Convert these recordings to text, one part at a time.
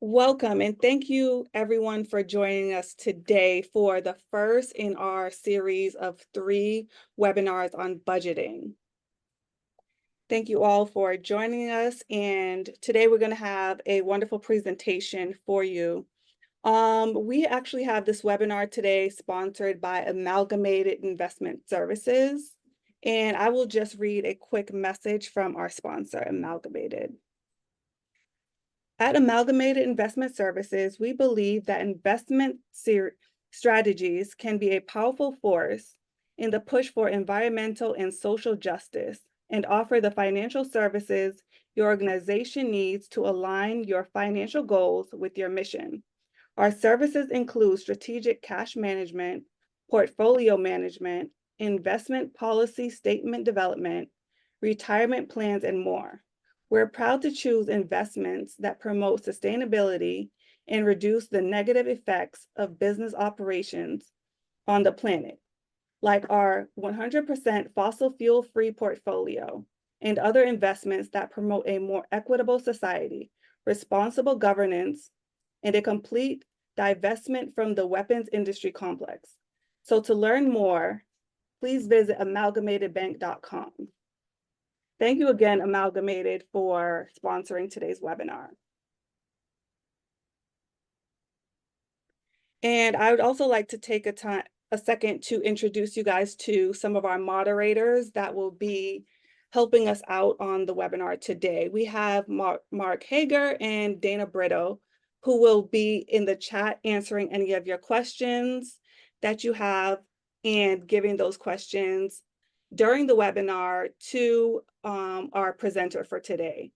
Welcome, and thank you everyone for joining us today for the first in our series of 3 webinars on budgeting. Thank you all for joining us, and today we're going to have a wonderful presentation for you. We actually have this webinar today sponsored by Amalgamated Investment Services, and I will just read a quick message from our sponsor, Amalgamated. At Amalgamated Investment Services, we believe that investment strategies can be a powerful force in the push for environmental and social justice and offer the financial services your organization needs to align your financial goals with your mission. Our services include strategic cash management, portfolio management, investment policy statement development, retirement plans, and more. We're proud to choose investments that promote sustainability and reduce the negative effects of business operations on the planet, like our 100% fossil fuel-free portfolio and other investments that promote a more equitable society, responsible governance, and a complete divestment from the weapons industry complex. So to learn more, please visit amalgamatedbank.com. Thank you again, Amalgamated, for sponsoring today's webinar. And I would also like to take a second to introduce you guys to some of our moderators that will be helping us out on the webinar today. We have Mark Hager and Dana Brito, who will be in the chat answering any of your questions that you have and giving those questions during the webinar to our presenter for today.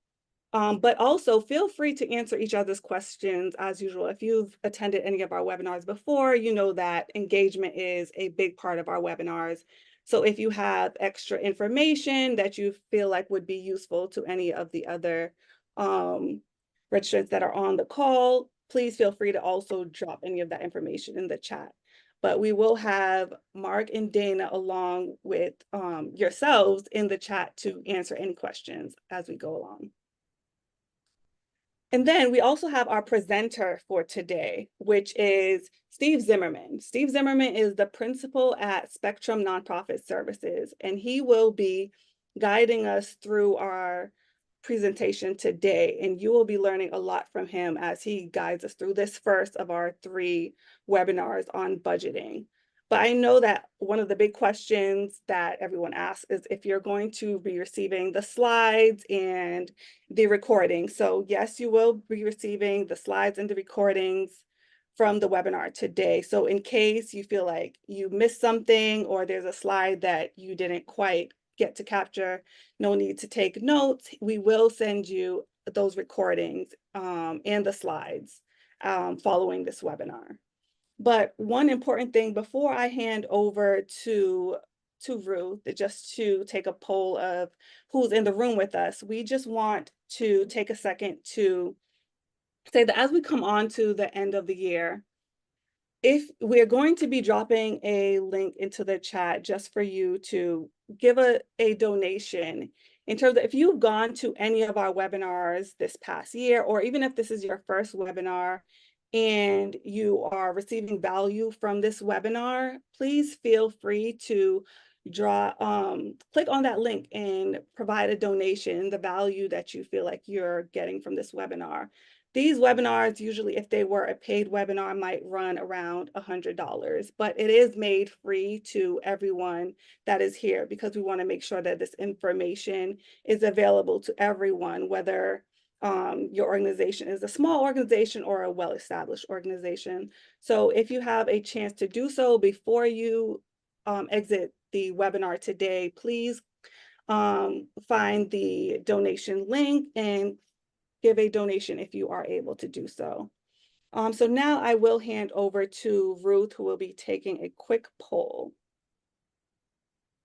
But also feel free to answer each other's questions as usual. If you've attended any of our webinars before, you know that engagement is a big part of our webinars. So if you have extra information that you feel like would be useful to any of the other registrants that are on the call, please feel free to also drop any of that information in the chat. But we will have Mark and Dana along with yourselves in the chat to answer any questions as we go along. And then we also have our presenter for today, which is Steve Zimmerman. Steve Zimmerman is the principal at Spectrum Nonprofit Services, and he will be guiding us through our presentation today. And you will be learning a lot from him as he guides us through this first of our 3 webinars on budgeting. But I know that one of the big questions that everyone asks is if you're going to be receiving the slides and the recording. So yes, you will be receiving the slides and the recordings from the webinar today. So in case you feel like you missed something or there's a slide that you didn't quite get to capture, no need to take notes. We will send you those recordings and the slides following this webinar. But one important thing before I hand over to Ruth, just to take a poll of who's in the room with us, we just want to take a second to say that as we come on to the end of the year, if we're going to be dropping a link into the chat just for you to give a donation in terms of if you've gone to any of our webinars this past year, or even if this is your first webinar and you are receiving value from this webinar, please feel free to click on that link and provide a donation, the value that you feel like you're getting from this webinar. These webinars, usually if they were a paid webinar, might run around $100, but it is made free to everyone that is here because we want to make sure that this information is available to everyone, whether your organization is a small organization or a well-established organization. So if you have a chance to do so before you exit the webinar today, please find the donation link and give a donation if you are able to do so. So now I will hand over to Ruth, who will be taking a quick poll.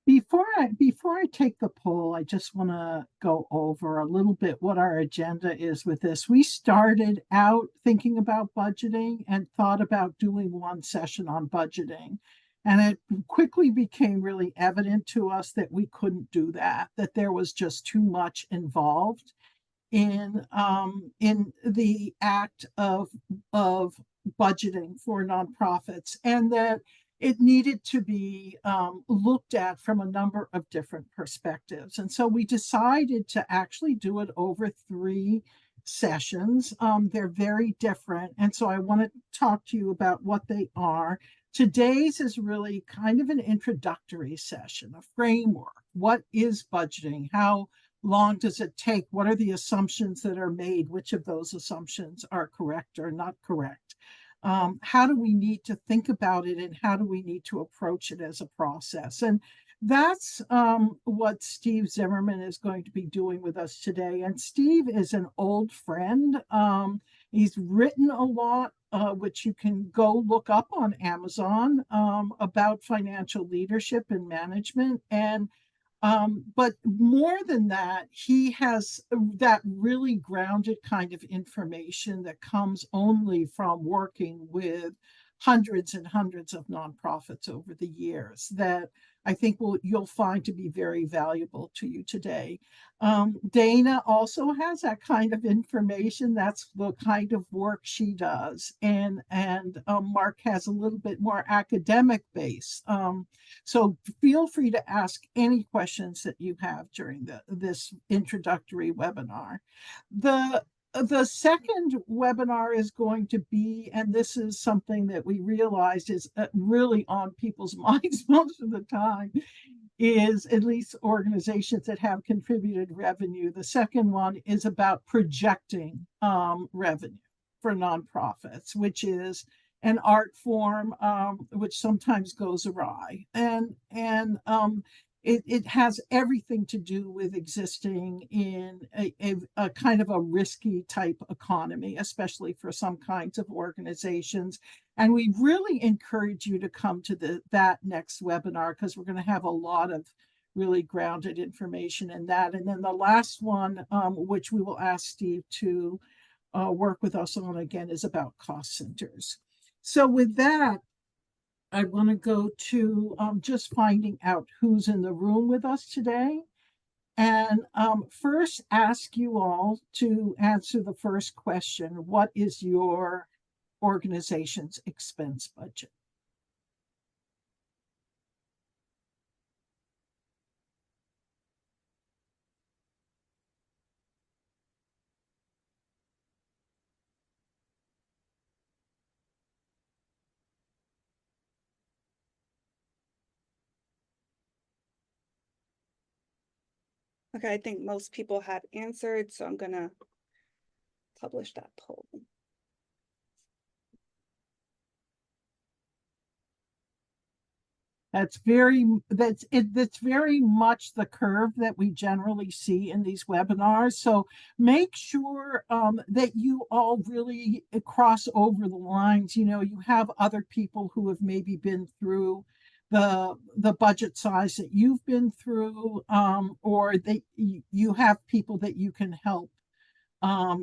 Before I take the poll, I just want to go over a little bit what our agenda is with this. We started out thinking about budgeting and thought about doing one session on budgeting. And it quickly became really evident to us that we couldn't do that, that there was just too much involved. in the act of budgeting for nonprofits, and that it needed to be looked at from a number of different perspectives. And so we decided to actually do it over 3 sessions. They're very different. And so I want to talk to you about what they are. Today's is really kind of an introductory session, a framework. What is budgeting? How long does it take? What are the assumptions that are made? Which of those assumptions are correct or not correct? How do we need to think about it, and how do we need to approach it as a process? And that's what Steve Zimmerman is going to be doing with us today. And Steve is an old friend. He's written a lot, which you can go look up on Amazon, about financial leadership and management. But more than that, he has that really grounded kind of information that comes only from working with hundreds and hundreds of nonprofits over the years, that I think you'll find to be very valuable to you today. Dana also has that kind of information. That's the kind of work she does. And Mark has a little bit more academic base. So feel free to ask any questions that you have during this introductory webinar. The second webinar is going to be, and this is something that we realized is really on people's minds most of the time, is at least organizations that have contributed revenue. The second one is about projecting revenue for nonprofits, which is an art form which sometimes goes awry. And it has everything to do with existing in a kind of a risky type economy, especially for some kinds of organizations. And we really encourage you to come to that next webinar, because we're going to have a lot of really grounded information in that. And then the last one, which we will ask Steve to work with us on again, is about cost centers. So with that, I want to go to just finding out who's in the room with us today. And first ask you all to answer the first question. What is your organization's expense budget? Okay, I think most people have answered, so I'm gonna publish that poll. That's very much the curve that we generally see in these webinars. So make sure that you all really cross over the lines. You have other people who have maybe been through the budget size that you've been through, or you have people that you can help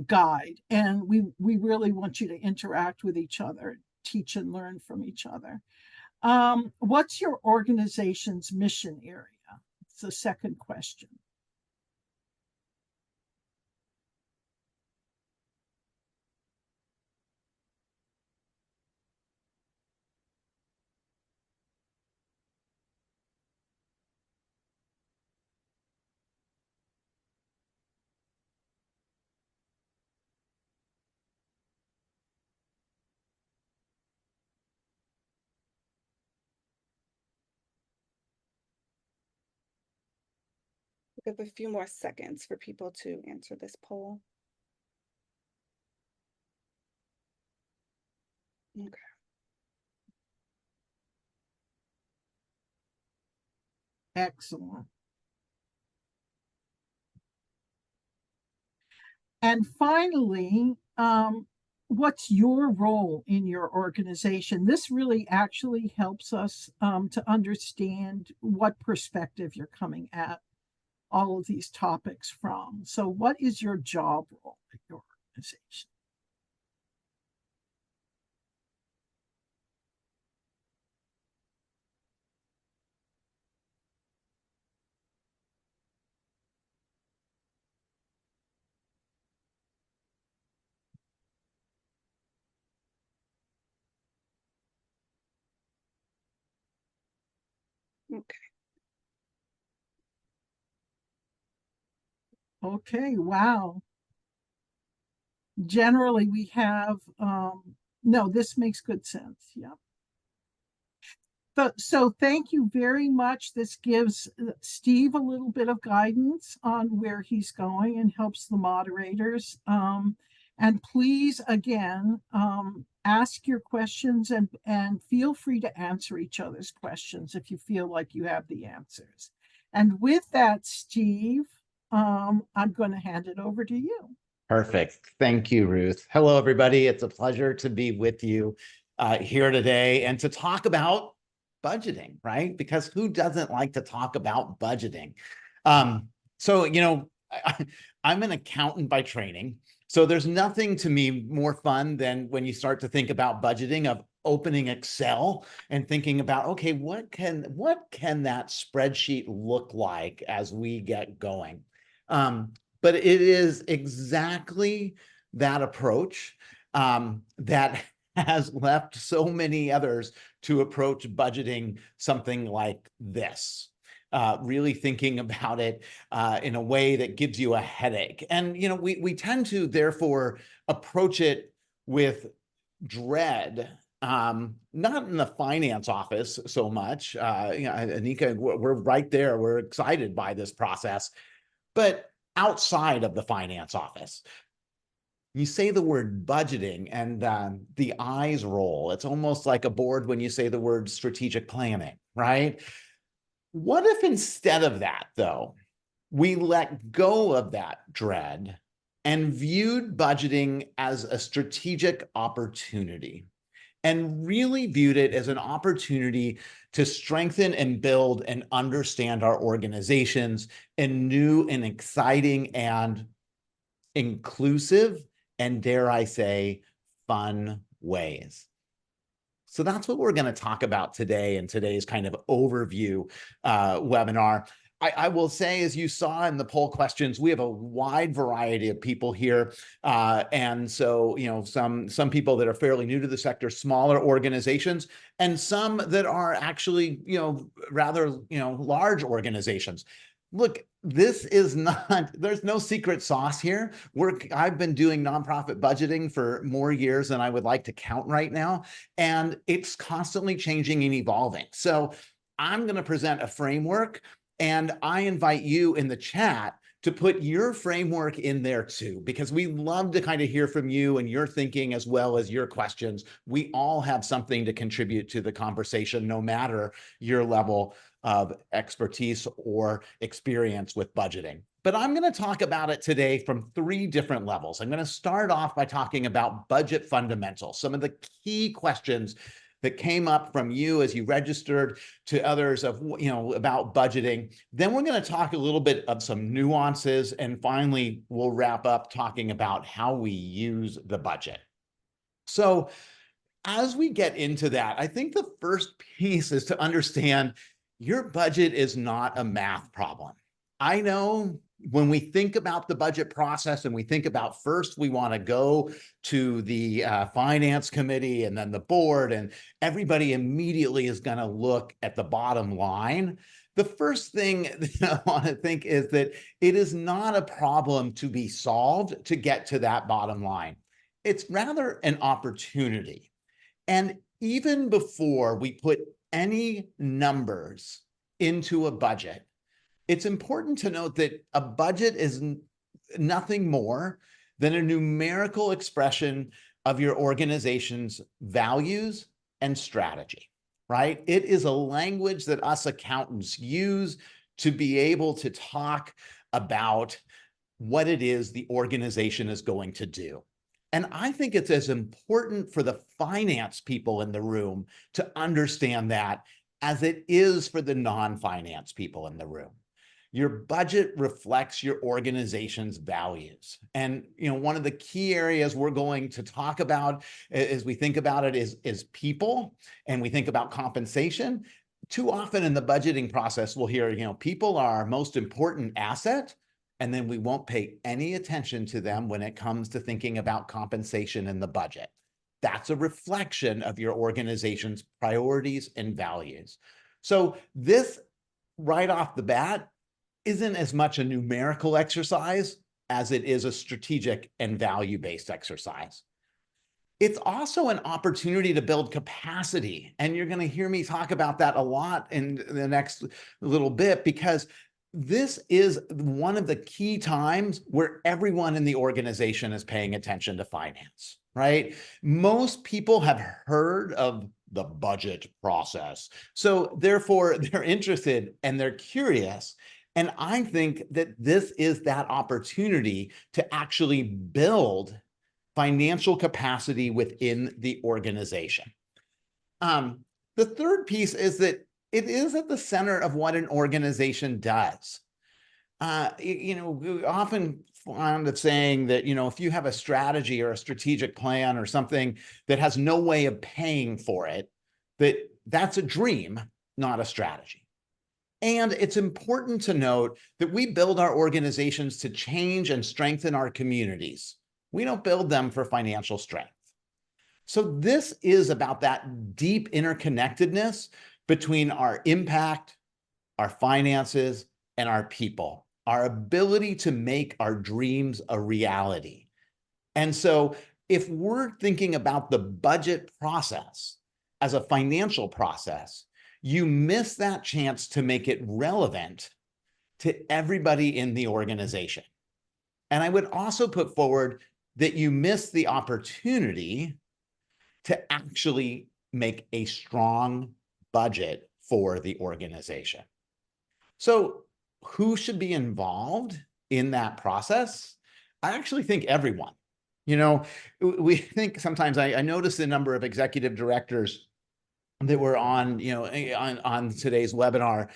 guide. And we really want you to interact with each other, teach and learn from each other. What's your organization's mission area? It's the second question. Give a few more seconds for people to answer this poll. Okay. Excellent. And finally, what's your role in your organization? This really actually helps us to understand what perspective you're coming at all of these topics from. So what is your job role at your organization? Okay, wow. Generally, we have, no, this makes good sense. Yeah. So thank you very much. This gives Steve a little bit of guidance on where he's going and helps the moderators. And please, again, ask your questions and feel free to answer each other's questions if you feel like you have the answers. And with that, Steve, I'm going to hand it over to you. Perfect. Thank you, Ruth. Hello, everybody. It's a pleasure to be with you here today and to talk about budgeting, right? Because who doesn't like to talk about budgeting? So, you know, I'm an accountant by training. So there's nothing to me more fun than when you start to think about budgeting, of opening Excel and thinking about, okay, what can that spreadsheet look like as we get going? But it is exactly that approach that has left so many others to approach budgeting something like this. Really thinking about it in a way that gives you a headache. And, you know, we tend to therefore approach it with dread, not in the finance office so much. You know, Anika, we're right there. We're excited by this process, but outside of the finance office, you say the word budgeting and the eyes roll. It's almost like a board when you say the word strategic planning, right? What if instead of that, though, we let go of that dread and viewed budgeting as a strategic opportunity, and really viewed it as an opportunity to strengthen and build and understand our organizations in new and exciting and inclusive and, dare I say, fun ways? So that's what we're going to talk about today in today's kind of overview webinar. I will say, as you saw in the poll questions, we have a wide variety of people here. And so, you know, some people that are fairly new to the sector, smaller organizations, and some that are actually, you know, rather, you know, large organizations. Look, this is not, there's no secret sauce here. I've been doing nonprofit budgeting for more years than I would like to count right now, and it's constantly changing and evolving. So I'm going to present a framework, and I invite you in the chat to put your framework in there too, because we love to kind of hear from you and your thinking as well as your questions. We all have something to contribute to the conversation, no matter your level of expertise or experience with budgeting. But I'm going to talk about it today from 3 different levels. I'm going to start off by talking about budget fundamentals, some of the key questions that came up from you as you registered, to others of, you know, about budgeting. Then we're going to talk a little bit of some nuances, and finally we'll wrap up talking about how we use the budget. So as we get into that, I think the first piece is to understand your budget is not a math problem. I know when we think about the budget process and we think about, first we want to go to the finance committee and then the board, and everybody immediately is going to look at the bottom line. The first thing that I want to think is that it is not a problem to be solved to get to that bottom line. It's rather an opportunity. And even before we put any numbers into a budget, it's important to note that a budget is nothing more than a numerical expression of your organization's values and strategy, right? It is a language that us accountants use to be able to talk about what it is the organization is going to do. And I think it's as important for the finance people in the room to understand that as it is for the non-finance people in the room. Your budget reflects your organization's values. And, you know, one of the key areas we're going to talk about as we think about it is people, and we think about compensation. Too often in the budgeting process, we'll hear, you know, people are our most important asset, and then we won't pay any attention to them when it comes to thinking about compensation in the budget. That's a reflection of your organization's priorities and values. So this right off the bat isn't as much a numerical exercise as it is a strategic and value-based exercise. It's also an opportunity to build capacity. And you're going to hear me talk about that a lot in the next little bit, because this is one of the key times where everyone in the organization is paying attention to finance, right? Most people have heard of the budget process. So therefore, they're interested and they're curious. And I think that this is that opportunity to actually build financial capacity within the organization. The third piece is that it is at the center of what an organization does. We often fond of saying that, if you have a strategy or a strategic plan or something that has no way of paying for it, that's a dream, not a strategy. And it's important to note that we build our organizations to change and strengthen our communities. We don't build them for financial strength. So this is about that deep interconnectedness between our impact, our finances, and our people, our ability to make our dreams a reality. And so if we're thinking about the budget process as a financial process, you miss that chance to make it relevant to everybody in the organization. And I would also put forward that you miss the opportunity to actually make a strong budget for the organization. So who should be involved in that process? I actually think everyone. We think sometimes I notice the number of executive directors that were on today's webinar.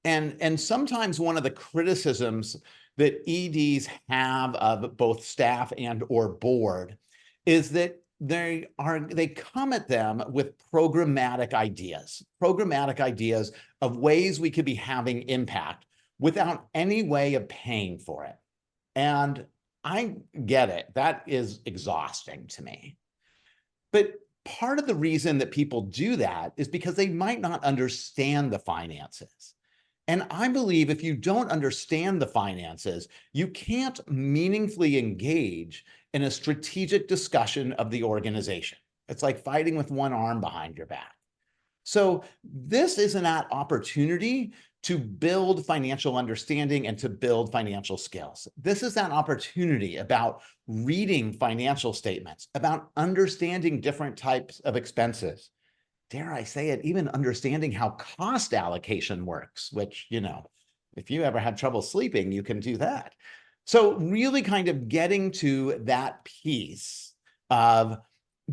And sometimes one of the criticisms that EDs have of both staff and or board is that they come at them with programmatic ideas of ways we could be having impact without any way of paying for it. And I get it. That is exhausting to me. But part of the reason that people do that is because they might not understand the finances. And I believe if you don't understand the finances, you can't meaningfully engage in a strategic discussion of the organization. It's like fighting with one arm behind your back. So this is an opportunity to build financial understanding and to build financial skills. This is an opportunity about reading financial statements, about understanding different types of expenses. Dare I say it, even understanding how cost allocation works, which, if you ever had trouble sleeping, you can do that. So really kind of getting to that piece of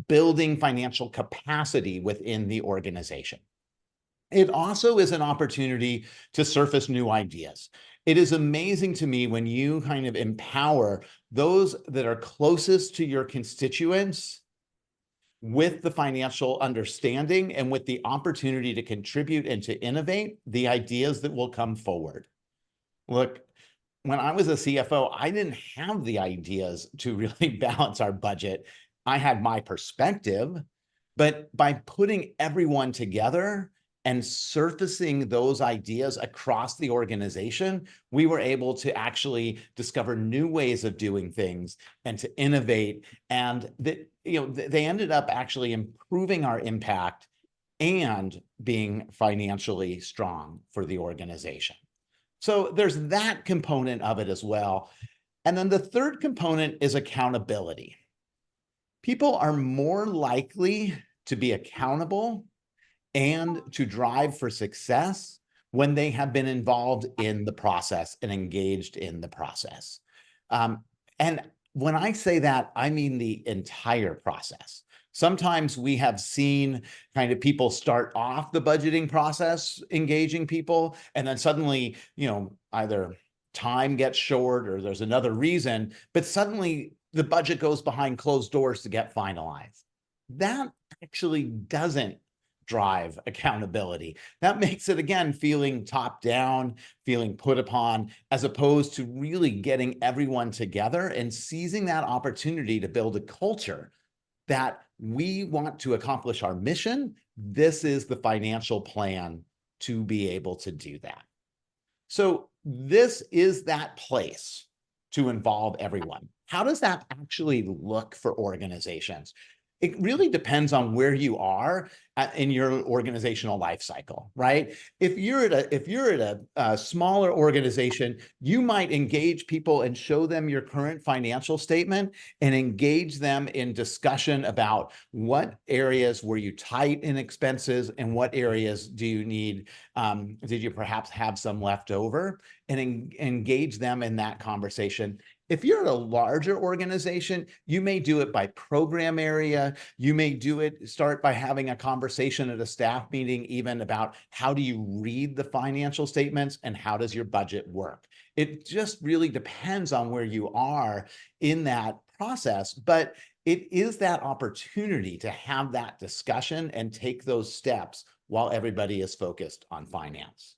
building financial capacity within the organization. It also is an opportunity to surface new ideas. It is amazing to me when you kind of empower those that are closest to your constituents with the financial understanding and with the opportunity to contribute and to innovate the ideas that will come forward. Look, when I was a CFO, I didn't have the ideas to really balance our budget. I had my perspective, but by putting everyone together and surfacing those ideas across the organization, we were able to actually discover new ways of doing things and to innovate. And that, they ended up actually improving our impact and being financially strong for the organization. So there's that component of it as well. And then the third component is accountability. People are more likely to be accountable and to drive for success when they have been involved in the process and engaged in the process. And when I say that, I mean the entire process. Sometimes we have seen kind of people start off the budgeting process, engaging people, and then suddenly, either time gets short or there's another reason, but suddenly the budget goes behind closed doors to get finalized. That actually doesn't drive accountability. That makes it, again, feeling top down, feeling put upon, as opposed to really getting everyone together and seizing that opportunity to build a culture that we want to accomplish our mission. This is the financial plan to be able to do that. So this is that place to involve everyone. How does that actually look for organizations? It really depends on where you are in your organizational life cycle, right? If you're at a smaller organization, you might engage people and show them your current financial statement and engage them in discussion about what areas were you tight in expenses and what areas do you need, did you perhaps have some left over, and engage them in that conversation. If you're at a larger organization, you may do it by program area. You may start by having a conversation at a staff meeting, even about how do you read the financial statements and how does your budget work? It just really depends on where you are in that process, but it is that opportunity to have that discussion and take those steps while everybody is focused on finance.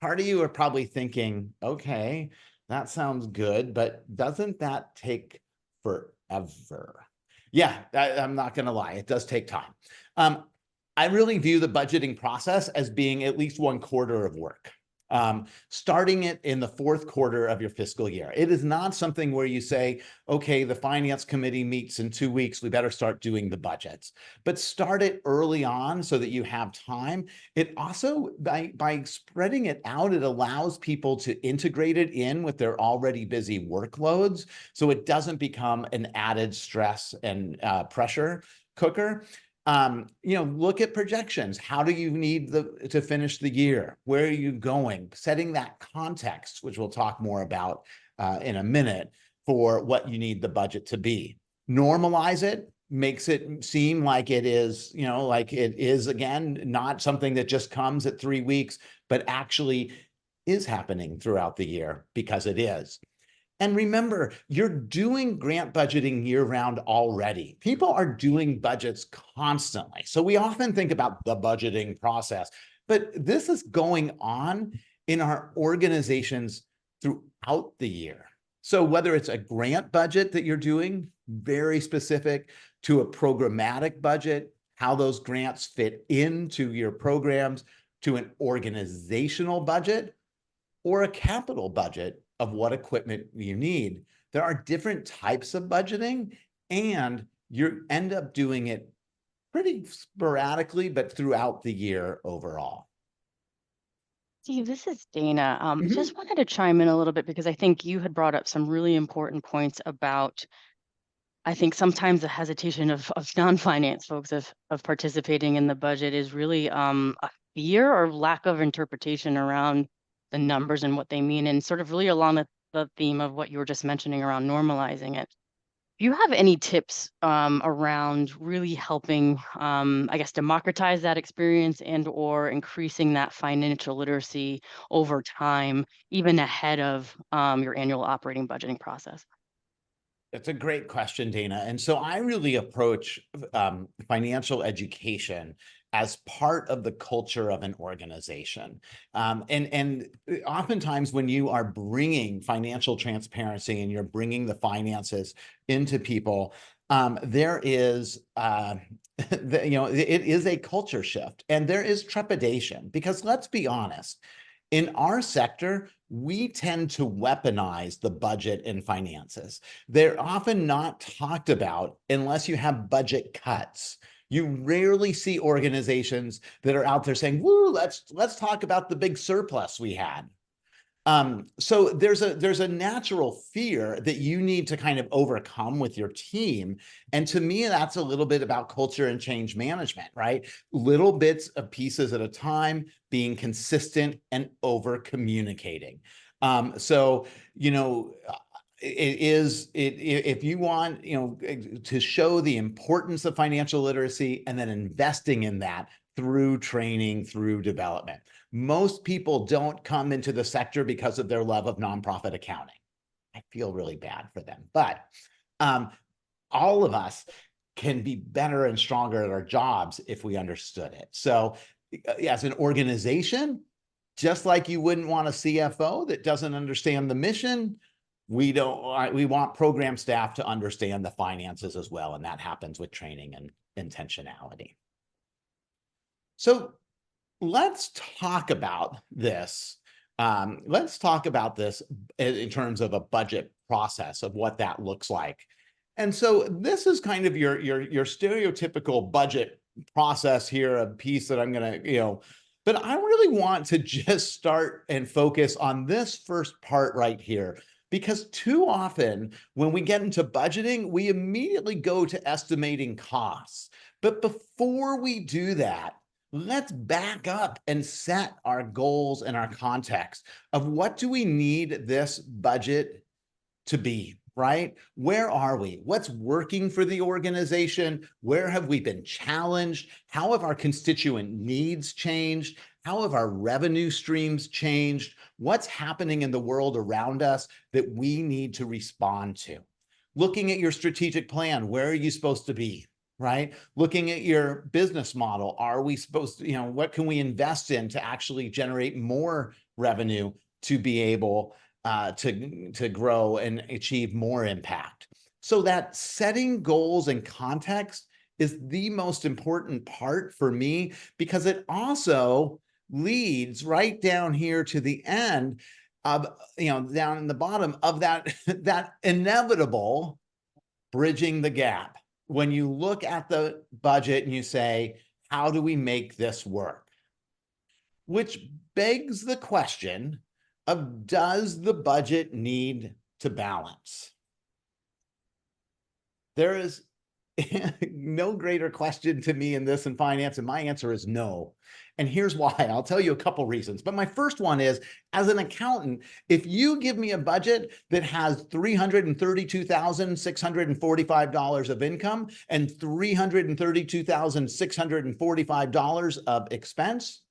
Part of you are probably thinking, okay, that sounds good, but doesn't that take forever? Yeah, I'm not going to lie. It does take time. I really view the budgeting process as being at least 1 quarter of work. Starting it in the 4th quarter of your fiscal year. It is not something where you say, okay, the finance committee meets in 2 weeks, we better start doing the budgets. But start it early on so that you have time. It also, by spreading it out, it allows people to integrate it in with their already busy workloads, so it doesn't become an added stress and pressure cooker. Look at projections. How do you need to finish the year? Where are you going? Setting that context, which we'll talk more about in a minute, for what you need the budget to be. Normalize it, makes it seem like it is, again, not something that just comes at 3 weeks, but actually is happening throughout the year, because it is. And remember, you're doing grant budgeting year-round already. People are doing budgets constantly. So we often think about the budgeting process, but this is going on in our organizations throughout the year. So whether it's a grant budget that you're doing, very specific, to a programmatic budget, how those grants fit into your programs, to an organizational budget, or a capital budget of what equipment you need. There are different types of budgeting, and you end up doing it pretty sporadically, but throughout the year overall. Steve, this is Dana. Just wanted to chime in a little bit because I think you had brought up some really important points about, I think sometimes the hesitation of non-finance folks of participating in the budget is really a fear or lack of interpretation around the numbers and what they mean, and sort of really along the theme of what you were just mentioning around normalizing it. Do you have any tips around really helping, I guess, democratize that experience and or increasing that financial literacy over time, even ahead of your annual operating budgeting process? That's a great question, Dana. And so I really approach financial education as part of the culture of an organization. And oftentimes when you are bringing financial transparency and you're bringing the finances into people, there is, it is a culture shift, and there is trepidation, because let's be honest, in our sector, we tend to weaponize the budget and finances. They're often not talked about unless you have budget cuts. You rarely see organizations that are out there saying, "Woo, let's talk about the big surplus we had." So there's a natural fear that you need to kind of overcome with your team. And to me, that's a little bit about culture and change management, right? Little bits of pieces at a time, being consistent and over communicating. If you want, to show the importance of financial literacy and then investing in that through training, through development. Most people don't come into the sector because of their love of nonprofit accounting. I feel really bad for them, but all of us can be better and stronger at our jobs if we understood it. So as an organization, just like you wouldn't want a CFO that doesn't understand the mission, we want program staff to understand the finances as well, and that happens with training and intentionality. So let's talk about this Let's talk about this in terms of a budget process of what that looks like. And so this is kind of your stereotypical budget process here, a piece that I'm going to, but I really want to just start and focus on this first part right here, because too often when we get into budgeting, we immediately go to estimating costs. But before we do that, let's back up and set our goals and our context of what do we need this budget to be, right? Where are we? What's working for the organization? Where have we been challenged? How have our constituent needs changed? How have our revenue streams changed? What's happening in the world around us that we need to respond to? Looking at your strategic plan, where are you supposed to be? Right? Looking at your business model, are we supposed to, what can we invest in to actually generate more revenue to be able to grow and achieve more impact? So that setting goals and context is the most important part for me, because it also leads right down here to the end of, down in the bottom of that inevitable bridging the gap. When you look at the budget and you say, how do we make this work? Which begs the question of, does the budget need to balance? There is no greater question to me in this in finance, and my answer is no. And here's why. I'll tell you a couple reasons. But my first one is, as an accountant, if you give me a budget that has $332,645 of income and $332,645 of expense,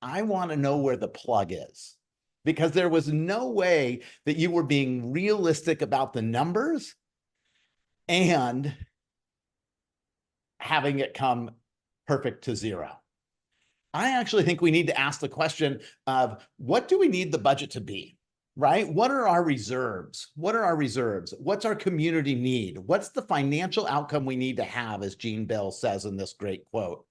I want to know where the plug is, because there was no way that you were being realistic about the numbers and having it come perfect to zero. I actually think we need to ask the question of, what do we need the budget to be, right? What are our reserves? What are our reserves? What's our community need? What's the financial outcome we need to have, as Gene Bell says in this great quote?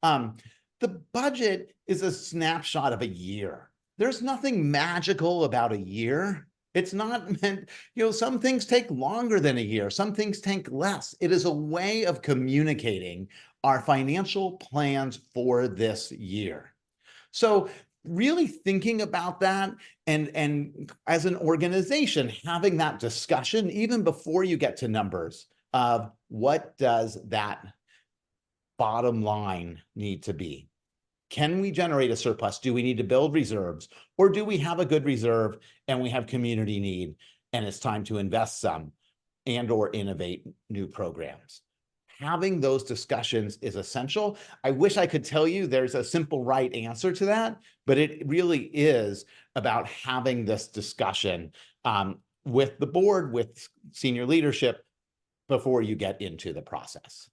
The budget is a snapshot of a year. There's nothing magical about a year. It's not meant, some things take longer than a year. Some things take less. It is a way of communicating our financial plans for this year. So really thinking about that, and as an organization, having that discussion even before you get to numbers of, what does that bottom line need to be? Can we generate a surplus? Do we need to build reserves? Or do we have a good reserve and we have community need and it's time to invest some and or innovate new programs? Having those discussions is essential. I wish I could tell you there's a simple right answer to that, but it really is about having this discussion with the board, with senior leadership, before you get into the process.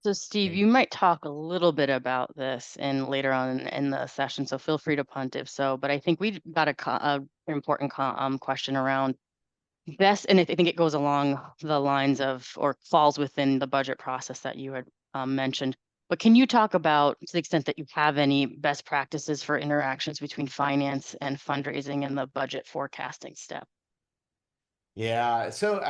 So Steve, you might talk a little bit about this later on in the session, so feel free to punt if so. But I think we got a important question around best, and I think it goes along the lines of, or falls within the budget process that you had mentioned. But can you talk about, to the extent that you have any, best practices for interactions between finance and fundraising in the budget forecasting step? Yeah, so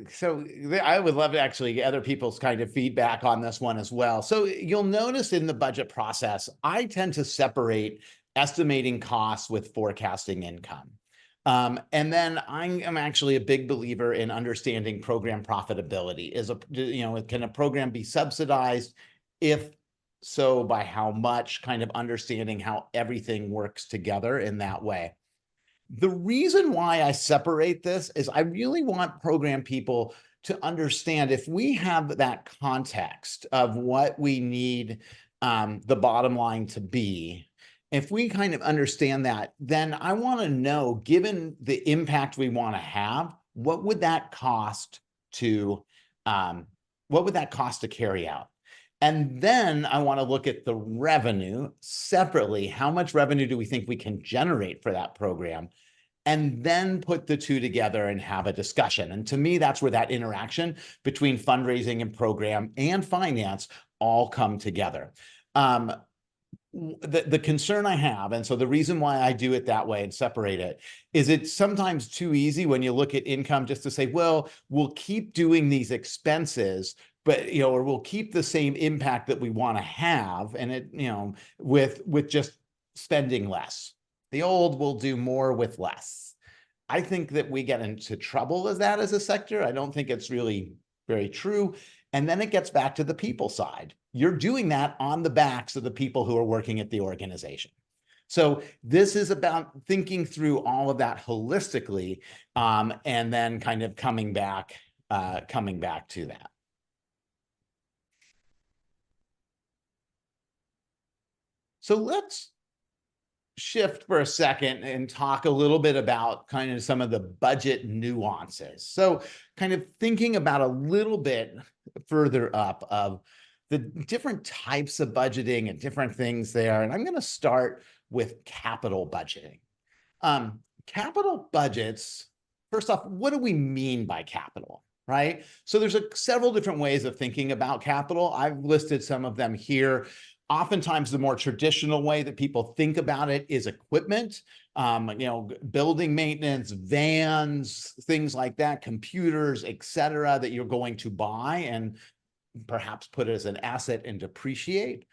so I would love to actually get other people's kind of feedback on this one as well. So you'll notice in the budget process, I tend to separate estimating costs with forecasting income. And then I'm actually a big believer in understanding program profitability. Can a program be subsidized? If so, by how much? Kind of understanding how everything works together in that way. The reason why I separate this is I really want program people to understand, if we have that context of what we need the bottom line to be, if we kind of understand that, then I want to know, given the impact we want to have, what would that cost to carry out? And then I want to look at the revenue separately. How much revenue do we think we can generate for that program? and then put the two together and have a discussion. And to me, that's where that interaction between fundraising and program and finance all come together. The concern I have, and so the reason why I do it that way and separate it, is it's sometimes too easy when you look at income just to say, well, we'll keep doing these expenses, but or we'll keep the same impact that we want to have, and it with just spending less. The old will do more with less. I think that we get into trouble as that as a sector. I don't think it's really very true. And then it gets back to the people side. You're doing that on the backs of the people who are working at the organization. So this is about thinking through all of that holistically, and then kind of coming back to that. So let's shift for a second and talk a little bit about kind of some of the budget nuances. So kind of thinking about a little bit further up of the different types of budgeting and different things there. And I'm going to start with capital budgeting. Capital budgets, first off, what do we mean by capital? Right? So there's several different ways of thinking about capital. I've listed some of them here. Oftentimes, the more traditional way that people think about it is equipment, building maintenance, vans, things like that, computers, et cetera, that you're going to buy and perhaps put as an asset and depreciate.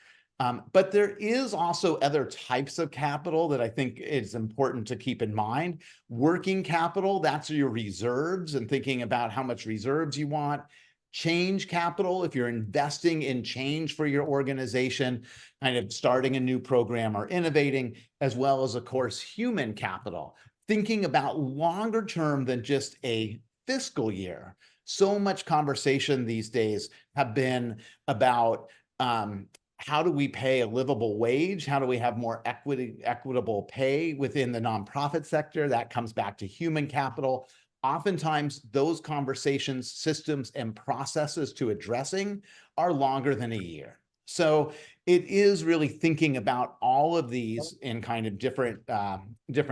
But there is also other types of capital that I think is important to keep in mind. Working capital, that's your reserves and thinking about how much reserves you want. Change capital, if you're investing in change for your organization, kind of starting a new program or innovating, as well as, of course, human capital, thinking about longer term than just a fiscal year. So much conversation these days have been about how do we pay a livable wage? How do we have more equitable pay within the nonprofit sector? That comes back to human capital. Oftentimes, those conversations, systems, and processes to addressing are longer than a year. So it is really thinking about all of these in kind of different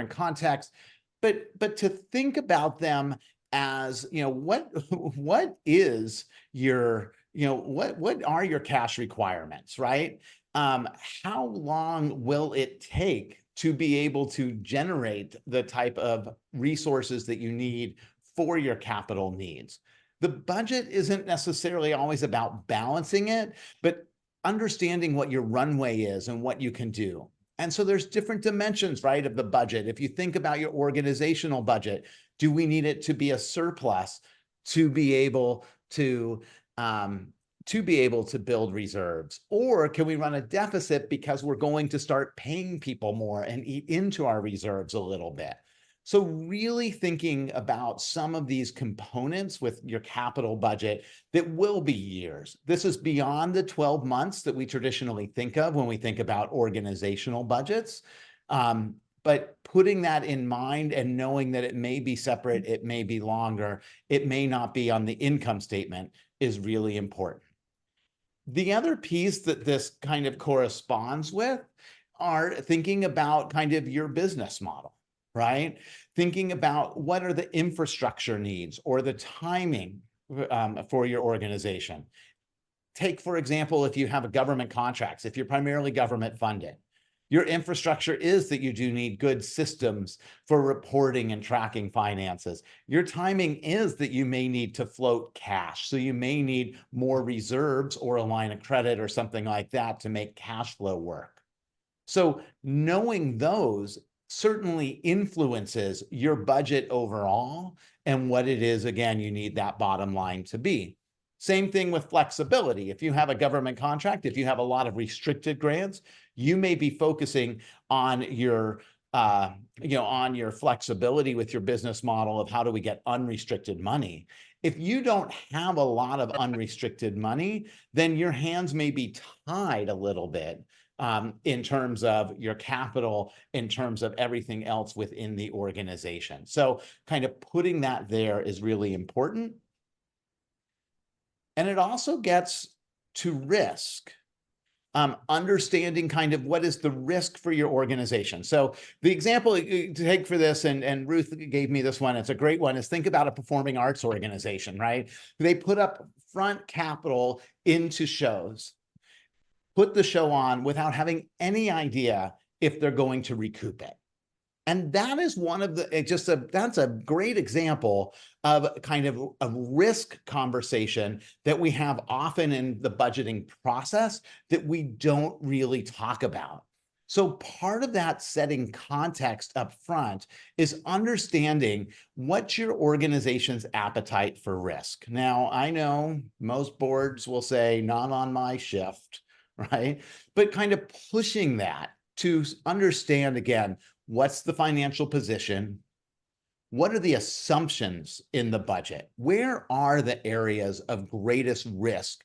contexts, but to think about them as, what is your, what are your cash requirements, right? How long will it take to be able to generate the type of resources that you need for your capital needs? The budget isn't necessarily always about balancing it, but understanding what your runway is and what you can do. And so there's different dimensions, right, of the budget. If you think about your organizational budget, do we need it to be a surplus to be able to build reserves? Or can we run a deficit because we're going to start paying people more and eat into our reserves a little bit? So really thinking about some of these components with your capital budget that will be years. This is beyond the 12 months that we traditionally think of when we think about organizational budgets. But putting that in mind and knowing that it may be separate, it may be longer, it may not be on the income statement is really important. The other piece that this kind of corresponds with are thinking about kind of your business model, right? Thinking about what are the infrastructure needs or the timing for your organization. Take, for example, if you have government contracts, if you're primarily government funded, your infrastructure is that you do need good systems for reporting and tracking finances. Your timing is that you may need to float cash. So you may need more reserves or a line of credit or something like that to make cash flow work. So knowing those certainly influences your budget overall and what it is, again, you need that bottom line to be. Same thing with flexibility. If you have a government contract, if you have a lot of restricted grants, you may be focusing on your flexibility with your business model of how do we get unrestricted money. If you don't have a lot of unrestricted money, then your hands may be tied a little bit in terms of your capital, in terms of everything else within the organization. So kind of putting that there is really important. And it also gets to risk. understanding kind of what is the risk for your organization. So the example to take for this, and Ruth gave me this one, it's a great one, is think about a performing arts organization, right? They put up front capital into shows, put the show on without having any idea if they're going to recoup it. And that is one of the, that's a great example of kind of a risk conversation that we have often in the budgeting process that we don't really talk about. So part of that setting context up front is understanding what's your organization's appetite for risk. Now, I know most boards will say not on my shift, right? But kind of pushing that to understand again, what's the financial position? What are the assumptions in the budget? Where are the areas of greatest risk?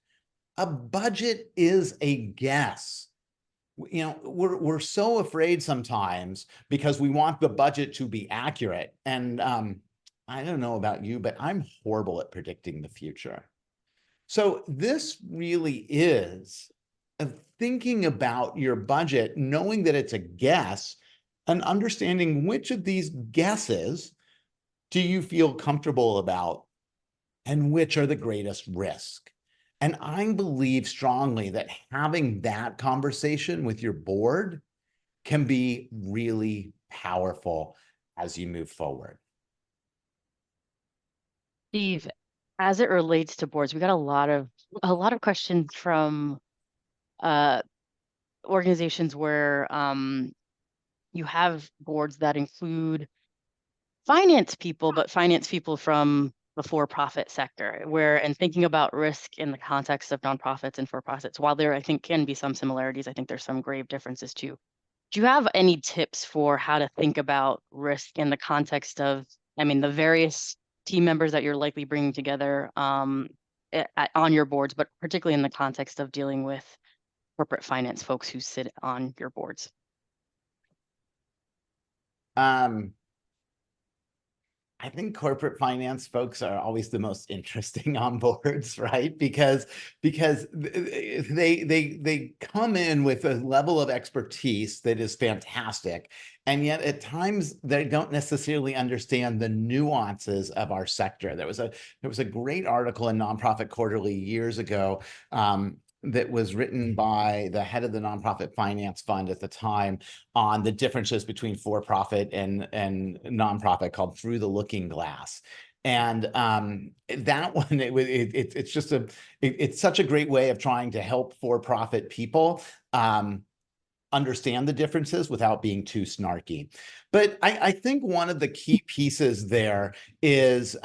A budget is a guess. You know, we're so afraid sometimes because we want the budget to be accurate. And I don't know about you, but I'm horrible at predicting the future. So this really is thinking about your budget, knowing that it's a guess, and understanding which of these guesses do you feel comfortable about and which are the greatest risk. And I believe strongly that having that conversation with your board can be really powerful as you move forward. Steve, as it relates to boards, we got a lot of questions from organizations where you have boards that include finance people, but finance people from the for-profit sector, and thinking about risk in the context of nonprofits and for-profits, while there, I think, can be some similarities, I think there's some grave differences too. Do you have any tips for how to think about risk in the context of, I mean, the various team members that you're likely bringing together on your boards, but particularly in the context of dealing with corporate finance folks who sit on your boards? I think corporate finance folks are always the most interesting on boards, right? Because they come in with a level of expertise that is fantastic, and yet at times they don't necessarily understand the nuances of our sector. There was a great article in Nonprofit Quarterly years ago that was written by the head of the Nonprofit Finance Fund at the time on the differences between for-profit and nonprofit, called Through the Looking Glass. And that one, it's such a great way of trying to help for-profit people understand the differences without being too snarky. But I think one of the key pieces there is,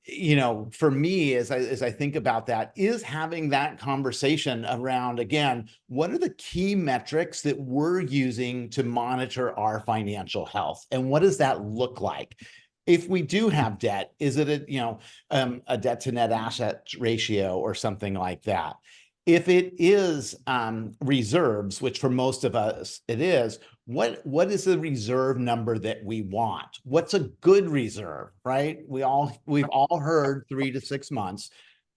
you know, for me, as I think about that, is having that conversation around, again, what are the key metrics that we're using to monitor our financial health? And what does that look like? If we do have debt, is it a debt to net asset ratio or something like that? If it is reserves, which for most of us it is, what is the reserve number that we want? What's a good reserve, right? We've all heard 3 to 6 months.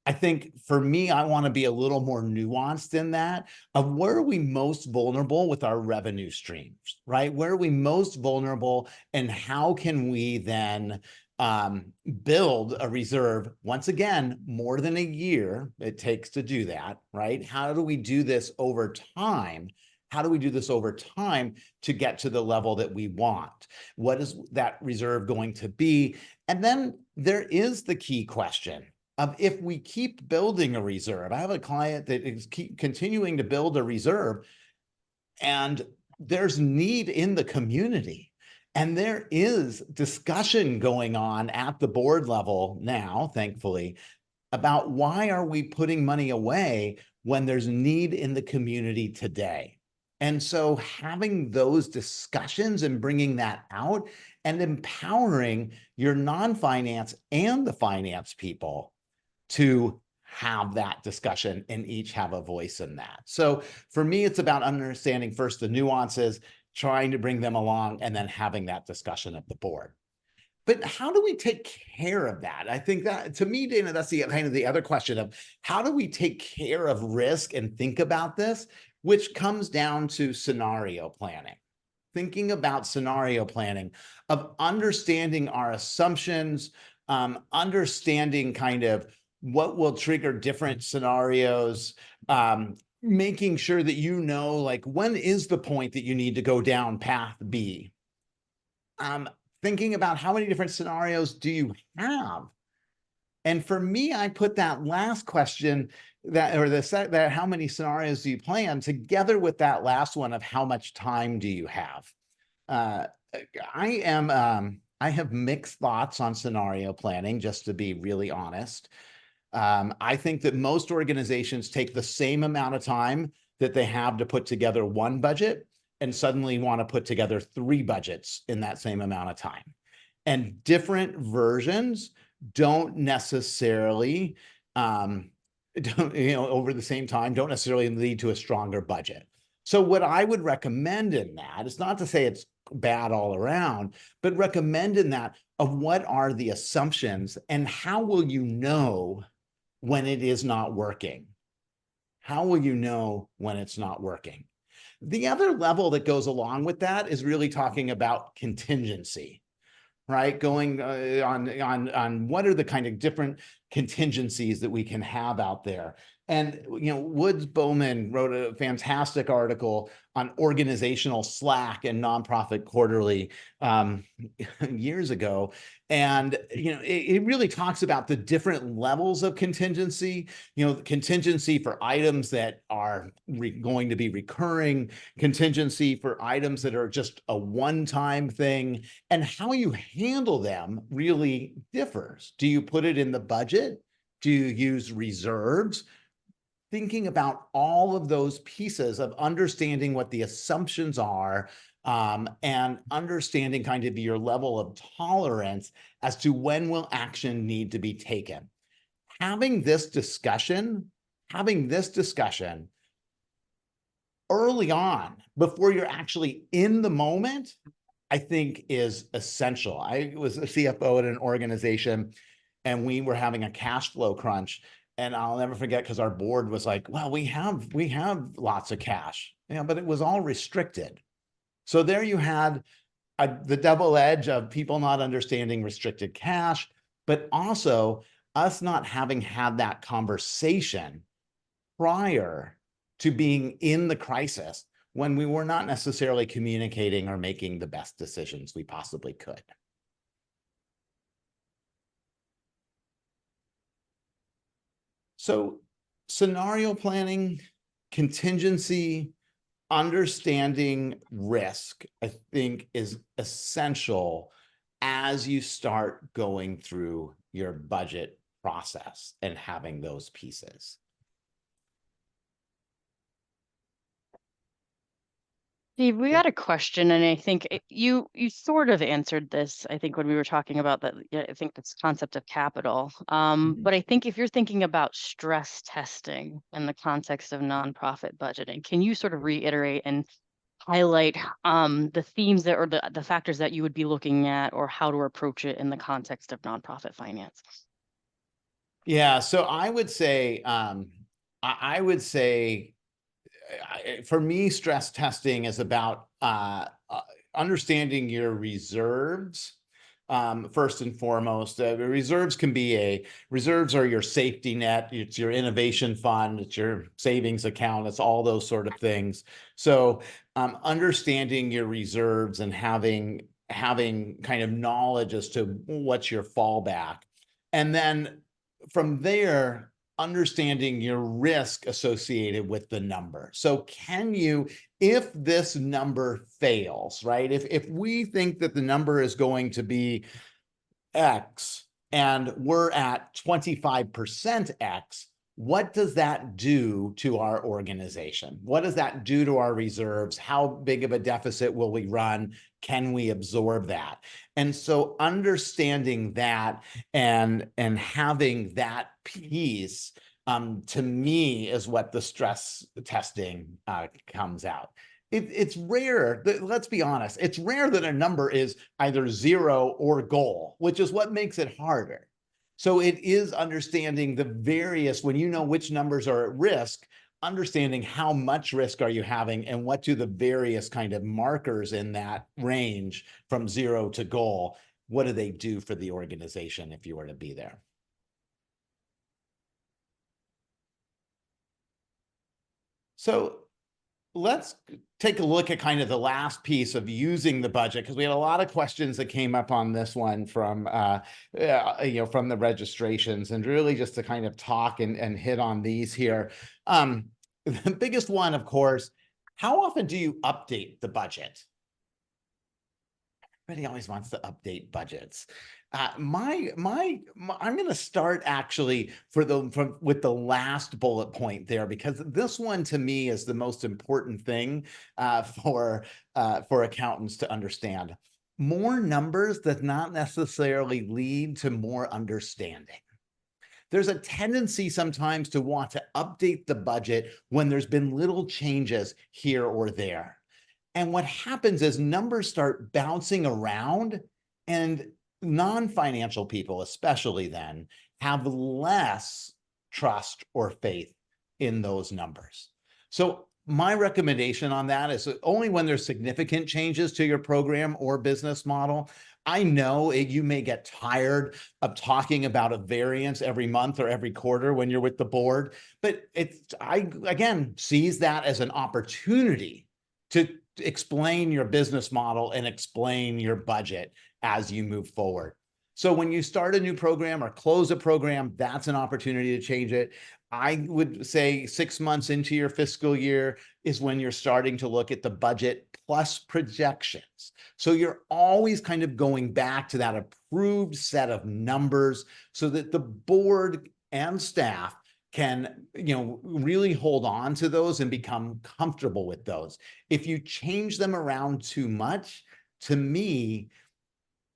I think for me, I want to be a little more nuanced in that, of where are we most vulnerable with our revenue streams, right? Where are we most vulnerable, and how can we then build a reserve? Once again, more than a year it takes to do that, right? How do we do this over time? How do we do this over time to get to the level that we want? What is that reserve going to be? And then there is the key question of, if we keep building a reserve. I have a client that is continuing to build a reserve, and there's need in the community. And there is discussion going on at the board level now, thankfully, about why are we putting money away when there's need in the community today. And so having those discussions and bringing that out and empowering your non-finance and the finance people to have that discussion and each have a voice in that. So for me, it's about understanding first the nuances, trying to bring them along, and then having that discussion at the board. But how do we take care of that? I think that, to me, Dana, that's the kind of the other question of, how do we take care of risk and think about this? which comes down to scenario planning. Thinking about scenario planning, of understanding our assumptions, understanding kind of what will trigger different scenarios, making sure that you know, like, when is the point that you need to go down path B? Thinking about how many different scenarios do you have? And for me, I put that last question, that how many scenarios do you plan, together with that last one of how much time do you have? I have mixed thoughts on scenario planning, just to be really honest. I think that most organizations take the same amount of time that they have to put together one budget and suddenly want to put together 3 budgets in that same amount of time. And different versions don't necessarily, over the same time, don't necessarily lead to a stronger budget. So what I would recommend in that is not to say it's bad all around, but recommend in that of what are the assumptions and how will you know when it is not working? How will you know when it's not working? The other level that goes along with that is really talking about contingency, right? Going on what are the kind of different contingencies that we can have out there. And, Woods Bowman wrote a fantastic article on organizational slack and Nonprofit Quarterly years ago. And, it really talks about the different levels of contingency, contingency for items that are going to be recurring, contingency for items that are just a one-time thing, and how you handle them really differs. Do you put it in the budget? Do you use reserves? Thinking about all of those pieces of understanding what the assumptions are, and understanding kind of your level of tolerance as to when will action need to be taken. Having this discussion early on, before you're actually in the moment, I think is essential. I was a CFO at an organization and we were having a cash flow crunch. And I'll never forget, because our board was like, well, we have lots of cash, but it was all restricted. So there you had the double edge of people not understanding restricted cash, but also us not having had that conversation prior to being in the crisis, when we were not necessarily communicating or making the best decisions we possibly could. So scenario planning, contingency, understanding risk, I think, is essential as you start going through your budget process and having those pieces. Steve, we got a question, and I think you sort of answered this, I think, when we were talking about that. I think this concept of capital. But I think if you're thinking about stress testing in the context of nonprofit budgeting, can you sort of reiterate and highlight the themes that, or the factors that you would be looking at, or how to approach it in the context of nonprofit finance? Yeah, so I would say, for me, stress testing is about understanding your reserves. First and foremost, reserves are your safety net. It's your innovation fund. It's your savings account. It's all those sort of things. So understanding your reserves and having kind of knowledge as to what's your fallback. And then from there, understanding your risk associated with the number. So can you, if this number fails, right? If we think that the number is going to be X and we're at 25% X, what does that do to our organization? What does that do to our reserves? How big of a deficit will we run? Can we absorb that? And so understanding that and having that piece, to me, is what the stress testing comes out. It's rare, let's be honest, it's rare that a number is either 0 or goal, which is what makes it harder. So it is understanding the various, when you know which numbers are at risk, understanding how much risk are you having and what do the various kind of markers in that range from 0 to goal, what do they do for the organization if you were to be there? So let's take a look at kind of the last piece of using the budget, because we had a lot of questions that came up on this one from from the registrations, and really just to kind of talk and hit on these here. The biggest one, of course, how often do you update the budget? Everybody always wants to update budgets. I'm going to start actually with the last bullet point there, because this one to me is the most important thing for accountants to understand. More numbers does not necessarily lead to more understanding. There's a tendency sometimes to want to update the budget when there's been little changes here or there. And what happens is numbers start bouncing around, and non-financial people, especially then, have less trust or faith in those numbers. So my recommendation on that is only when there's significant changes to your program or business model. I know you may get tired of talking about a variance every month or every quarter when you're with the board, but I again sees that as an opportunity to explain your business model and explain your budget as you move forward. So when you start a new program or close a program, that's an opportunity to change it. I would say 6 months into your fiscal year is when you're starting to look at the budget plus projections. So you're always kind of going back to that approved set of numbers so that the board and staff can, really hold on to those and become comfortable with those. If you change them around too much, to me,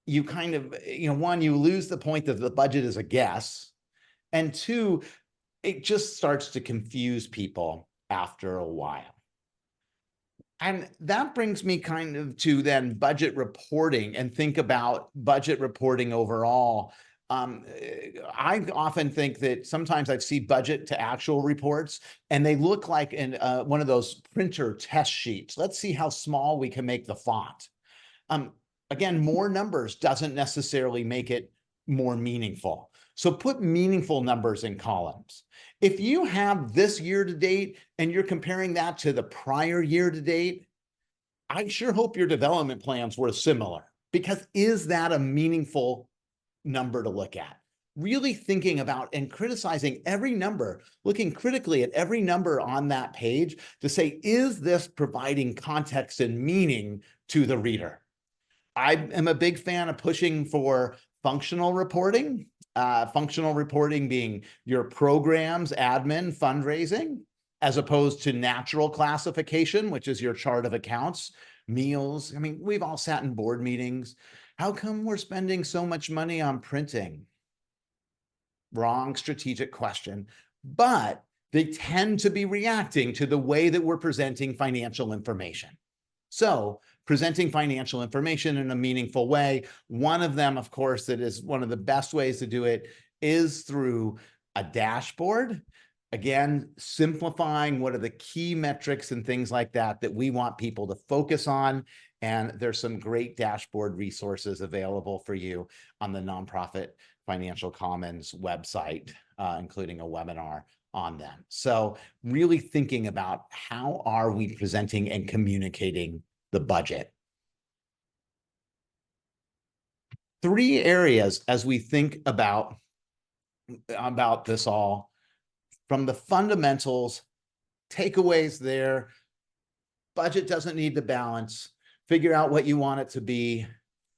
you kind of, one, you lose the point that the budget is a guess, and two, it just starts to confuse people after a while. And that brings me kind of to then budget reporting, and think about budget reporting overall. I often think that sometimes I see budget to actual reports, and they look like in one of those printer test sheets. Let's see how small we can make the font. Again, more numbers doesn't necessarily make it more meaningful. So put meaningful numbers in columns. If you have this year to date and you're comparing that to the prior year to date, I sure hope your development plans were similar, because is that a meaningful number to look at? Really thinking about and criticizing every number, looking critically at every number on that page to say, is this providing context and meaning to the reader? I am a big fan of pushing for functional reporting being your programs, admin, fundraising, as opposed to natural classification, which is your chart of accounts, meals. I mean, we've all sat in board meetings. How come we're spending so much money on printing? Wrong strategic question, but they tend to be reacting to the way that we're presenting financial information. So presenting financial information in a meaningful way, one of them, of course, that is one of the best ways to do it is through a dashboard. Again, simplifying what are the key metrics and things like that that we want people to focus on. And there's some great dashboard resources available for you on the Nonprofit Financial Commons website, including a webinar on them. So really thinking about how are we presenting and communicating the budget. 3 areas as we think about this all, from the fundamentals, takeaways there. Budget doesn't need to balance. Figure out what you want it to be.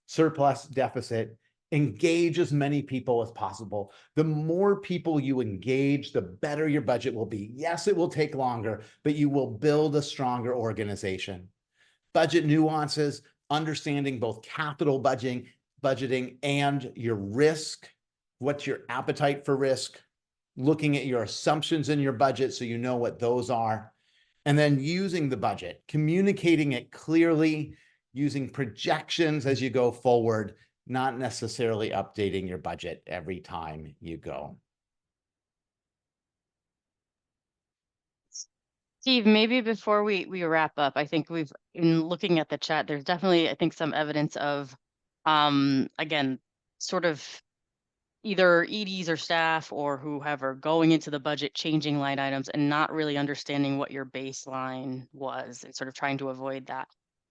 Surplus, deficit. Engage as many people as possible. The more people you engage, the better your budget will be. Yes, it will take longer, but you will build a stronger organization. Budget nuances, understanding both capital budgeting and your risk. What's your appetite for risk? Looking at your assumptions in your budget so you know what those are. And then using the budget, communicating it clearly, using projections as you go forward, not necessarily updating your budget every time you go. Steve, maybe before we wrap up, I think in looking at the chat, there's definitely, I think, some evidence of, again, sort of either EDs or staff or whoever going into the budget, changing line items and not really understanding what your baseline was and sort of trying to avoid that.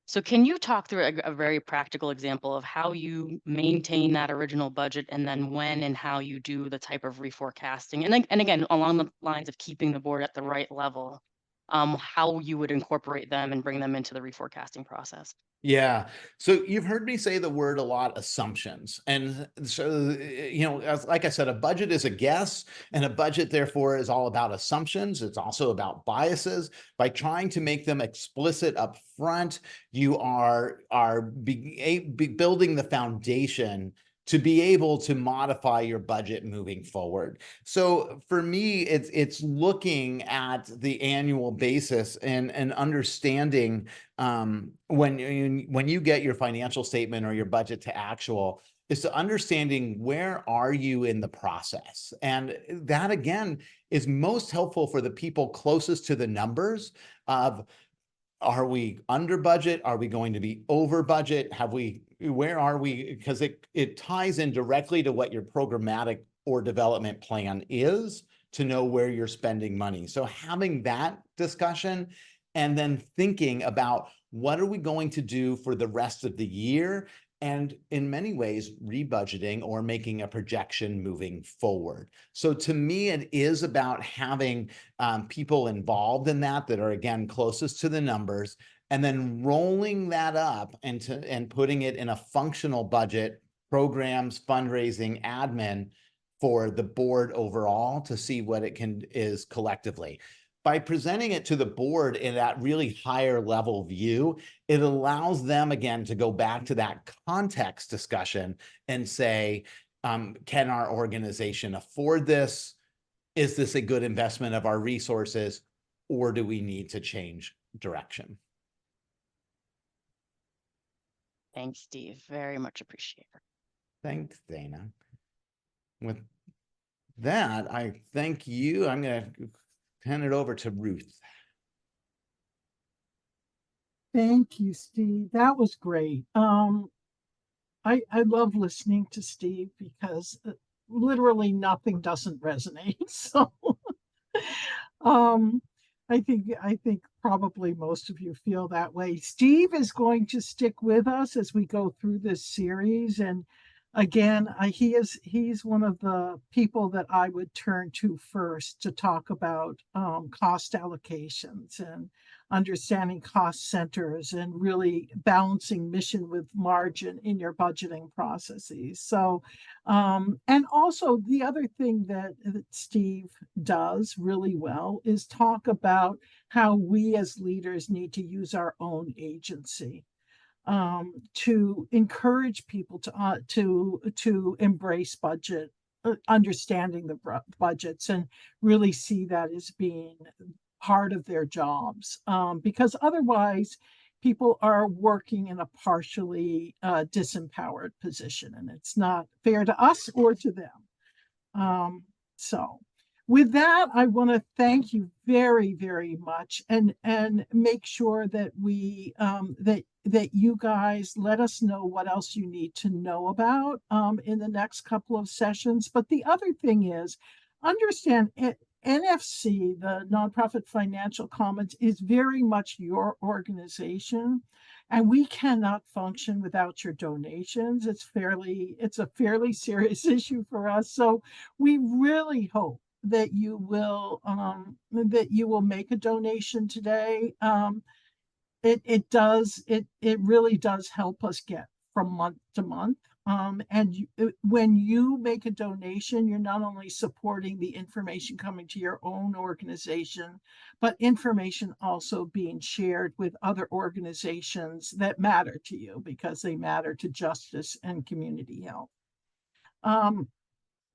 So can you talk through a very practical example of how you maintain that original budget and then when and how you do the type of reforecasting? And again, along the lines of keeping the board at the right level, how you would incorporate them and bring them into the reforecasting process. Yeah. So you've heard me say the word a lot, assumptions. And so, like I said, a budget is a guess, and a budget, therefore, is all about assumptions. It's also about biases. By trying to make them explicit up front, you are building the foundation to be able to modify your budget moving forward. So for me, it's looking at the annual basis and understanding when you get your financial statement or your budget to actual, is to understanding where are you in the process. And that, again, is most helpful for the people closest to the numbers of, are we under budget? Are we going to be over budget? Where are we? Because it ties in directly to what your programmatic or development plan is, to know where you're spending money. So having that discussion and then thinking about what are we going to do for the rest of the year, and in many ways rebudgeting or making a projection moving forward. So to me, it is about having people involved in that are, again, closest to the numbers, and then rolling that up and putting it in a functional budget, programs, fundraising, admin for the board overall, to see what it is collectively. By presenting it to the board in that really higher level view, it allows them, again, to go back to that context discussion and say, can our organization afford this? Is this a good investment of our resources? Or do we need to change direction? Thanks, Steve. Very much appreciated. Thanks, Dana. With that, I thank you. I'm going to hand it over to Ruth. Thank you, Steve. That was great. I love listening to Steve because literally nothing doesn't resonate. So I think probably most of you feel that way. Steve is going to stick with us as we go through this series, and again, he's one of the people that I would turn to first to talk about cost allocations and understanding cost centers and really balancing mission with margin in your budgeting processes. So, and also the other thing that Steve does really well is talk about how we as leaders need to use our own agency to encourage people to embrace budget, understanding the budgets, and really see that as being part of their jobs, because otherwise people are working in a partially disempowered position, and it's not fair to us or to them. So with that, I want to thank you very, very much, and make sure that we that you guys let us know what else you need to know about in the next couple of sessions. But the other thing is, understand NFC, the Nonprofit Financial Commons, is very much your organization, and we cannot function without your donations. It's a fairly serious issue for us. So we really hope that you will make a donation today. It really does help us get from month to month. When you make a donation, you're not only supporting the information coming to your own organization, but information also being shared with other organizations that matter to you because they matter to justice and community health.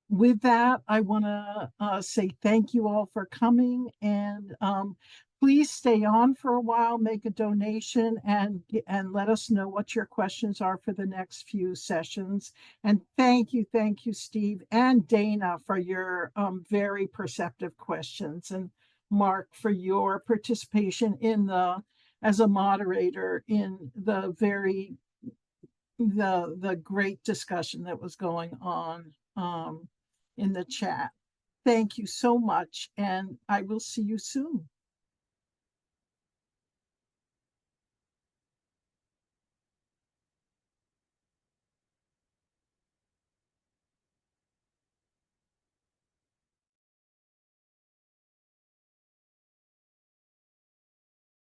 With that, I want to say thank you all for coming, and please stay on for a while, make a donation, and let us know what your questions are for the next few sessions. And thank you, Steve and Dana, for your very perceptive questions. And Mark, for your participation in as a moderator in the great discussion that was going on in the chat. Thank you so much, and I will see you soon.